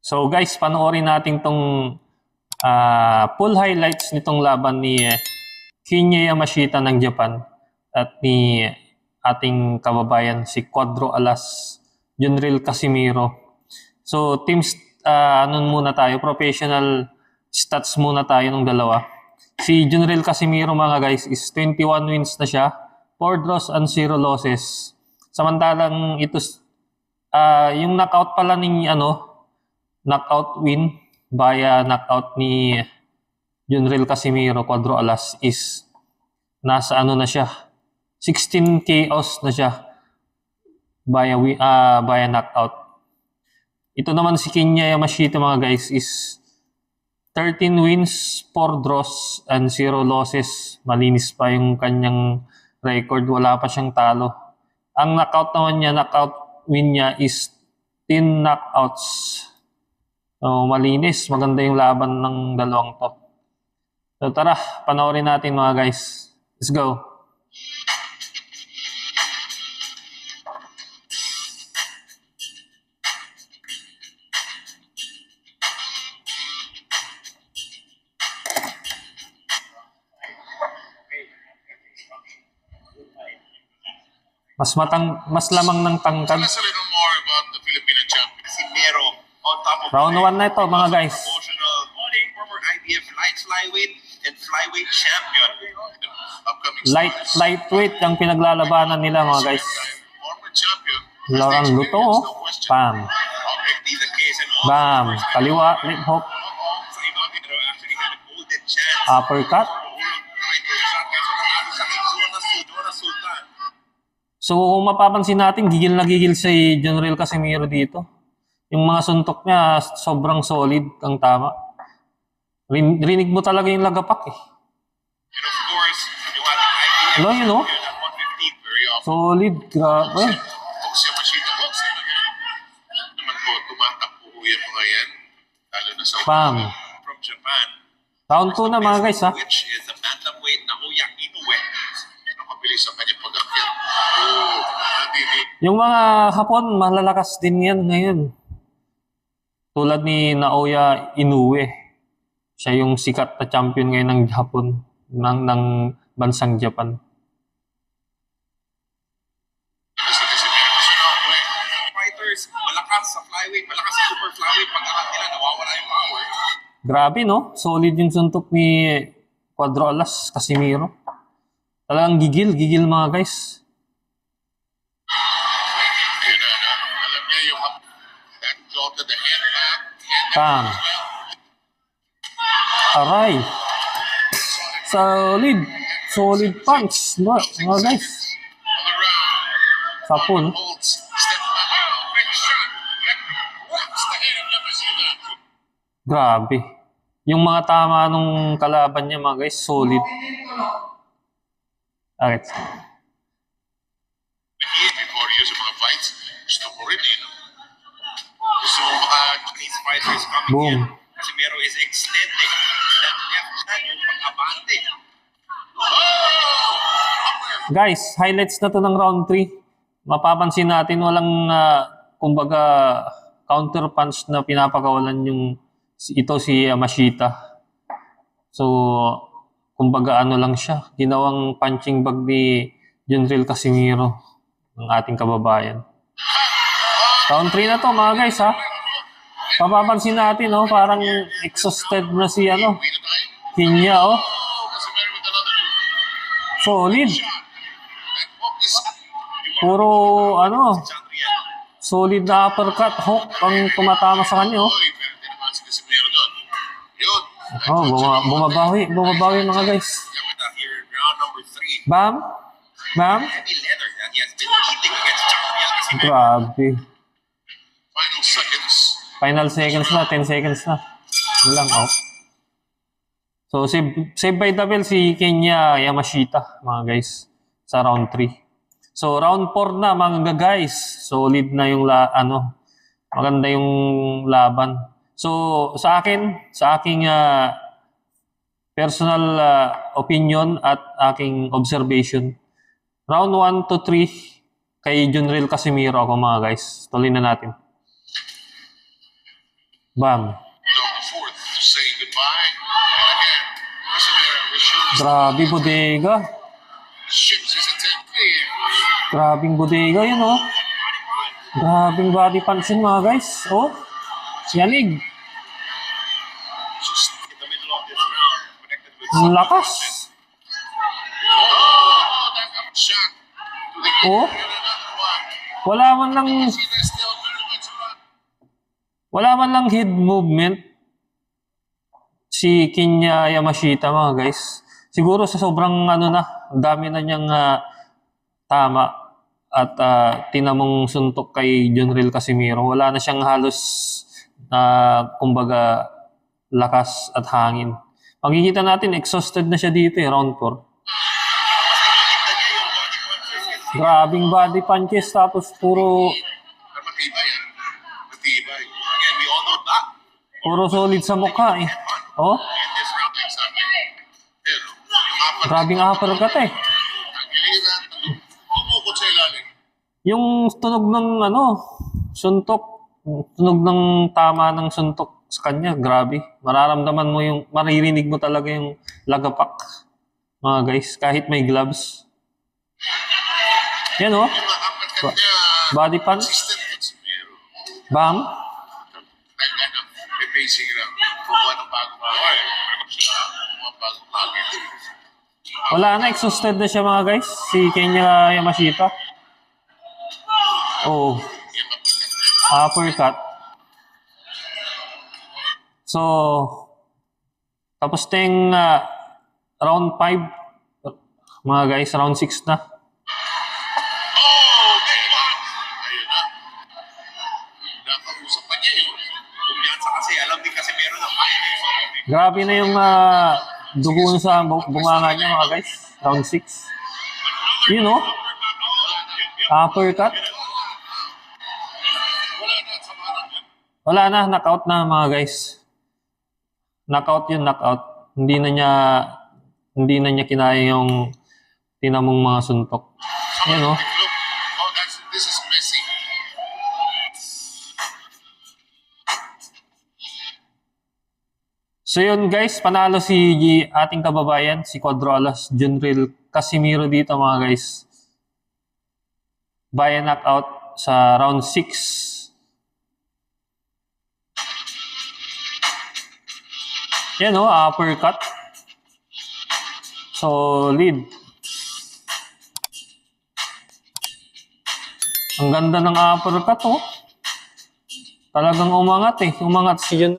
So guys, panoorin natin tong full highlights nitong laban ni Kinya Yamashita ng Japan at ni ating kababayan si Cuadro Alas, Junril Casimiro. So teams, ano muna tayo, professional stats muna tayo ng dalawa. Si Junril Casimiro mga guys is 21 wins na siya, 4 draws and 0 losses. Samantalang ito, yung knockout pala ni knockout win via knockout ni Junril Casimiro Cuadro Alas is nasa na siya, 16 KOs na siya via knockout. Ito naman si Kinya Yamashita mga guys is 13 wins, 4 draws and 0 losses. Malinis pa yung kanyang record, wala pa siyang talo. Ang knockout naman niya, knockout win niya is 10 knockouts. So, malinis. Maganda yung laban ng dalawang to. So, tara. Panoorin natin mga guys. Let's go. Mas lamang ng tangkad. Tell us a little more about the Filipino champion. Casimiro on top of Round 1 na ito mga guys. promotional former IBF light flyweight and flyweight champion. Upcoming Lightweight ang pinaglalabanan nila mga guys. former champion. Laurent Luto. Bam. Already the case and all Bam. Kaliwa. Lip hook. sa iba pero actually had a golden chance. Uppercut. Jonas Sultan. So kung mapapansin natin, gigil na gigil si Junril Casimiro dito. Yung mga suntok niya, sobrang solid ang tama. Rinig mo talaga yung lagapak eh. And of course, yung ating IBF Hello, you know? at 115 very often. Solid, grabe. Box Yamashita boxing again. Naman po, tumatakbo po yung mga yan. Lalo na sa Bam. From Japan, Round 2 na mga guys ha. which is the bantamweight Naoya Inoue. nakabilis ang kanyang pag-akyat. Oh, nadinig. Yung mga Hapon, malalakas din yan ngayon. Tulad ni Naoya Inoue. Siya yung sikat na champion ngayon ng Hapon, ng bansang Japan. Kasi si Naoya. Fighters, malakas sa flyweight, malakas sa super flyweight. Pagkakat nila, nawawala yung power. Grabe no? Solid yung suntok ni Cuadro Alas, Casimiro. Talagang gigil mga guys. Ayun na. Alam niya yung that claw to the hand back. Bam. Aray. Solid punch. Mga guys. All around. Sapon. Holds. Step back. Quick shot. Rocks the head of Yamashita. Grabe. Yung mga tama nung kalaban niya mga guys, solid. Alright. Before you sa mga fights, gusto mo rin eh, no? Gusto mo mga These fighters coming Boom. in. Casimiro is extending that left hand yung pag-abante. Guys, highlights na to ng round 3. Mapapansin natin walang kumbaga counter punch na pinapakawalan ito si Yamashita. So kumbaga lang siya, ginawang punching bag ni Junril Casimiro ng ating kababayan. Round 3 na to mga guys ha. Mapapansin natin parang exhausted na si Kinya Kasi meron with another Solid. that hook is Puro Chandrian. solid na uppercut hook ang tumatama sa kanya Oy, pero hindi naman si Casimiro doon. Yun. Bumabawi mga guys. Yamada here in round number 3. Bam. Heavy leather that he has been eating against Chandrian Casimiro. Grabe. Final seconds. Final seconds na, 10 seconds na. Yun lang, So, save by the bell si Kinya Yamashita, mga guys, sa round 3. So, round 4 na, mga guys. Solid na yung maganda yung laban. So, sa aking personal opinion at aking observation, round 1 to 3 kay Junril Casimiro ako mga guys. Tuloy na natin. Bam. on the fourth to say goodbye. And again, Casimiro resumes Grabe, bodega. shifts his attempt clear. Grabing bodega yun, oh. Grabing body punch yun, mga guys. Oh, yanig. Just in the middle of this round, connected with Ang lakas. Oh, that's a shot to the Oh, and another one. wala man lang, There's still very much run. wala man lang head movement si Kinya Yamashita, mga guys. Siguro sa sobrang ano na, ang dami na niyang tama at tinamong suntok kay Junril Casimiro. Wala na siyang halos kumbaga lakas at hangin. Makikita natin, exhausted na siya dito round 4. Grabing body punches tapos puro Pero matibay yan. Matibay. Again, we all know that. puro solid sa mukha eh. Oh, In this round, exactly. Pero, yung apat, grabing uppercut eh. ang giliran, tumukot sa ilalim. Yung tunog ng suntok, tunog ng tama ng suntok sa kanya, grabe. Mararamdaman mo maririnig mo talaga yung lagapak, mga guys, kahit may gloves. Yan oh, Yung uppercut niya, body punch, consistent Casimiro. bam. May pacing lang. Kumuha ng bagong power. Kumuha ng bagong power. Wala na, exhausted na siya, mga guys, si Kenya Yamashita. Oh, uppercut. So, tapos na yung round 5, mga guys, round 6 na. Oh, may one! Ayun na. Nakausap pa niya yun. Kumpiyansa kasi, alam din kasi meron ng kaya niya yung solo. Grabe na yung dugo sa bunganga niya, mga guys. Round 6. You know, uppercut. Wala na sa marang. Wala na, knockout na, mga guys. Knockout yun, knockout. Hindi na niya kinaya yung tinamong mga suntok. Yan oh. Look, oh, this is messy. So yun guys, panalo si ating kababayan, si Cuadrolas Junril Casimiro dito, mga guys. Via knockout sa round 6. Yan o, uppercut. Solid. Ang ganda ng uppercut oh. Talagang umangat eh. Umangat si Jun.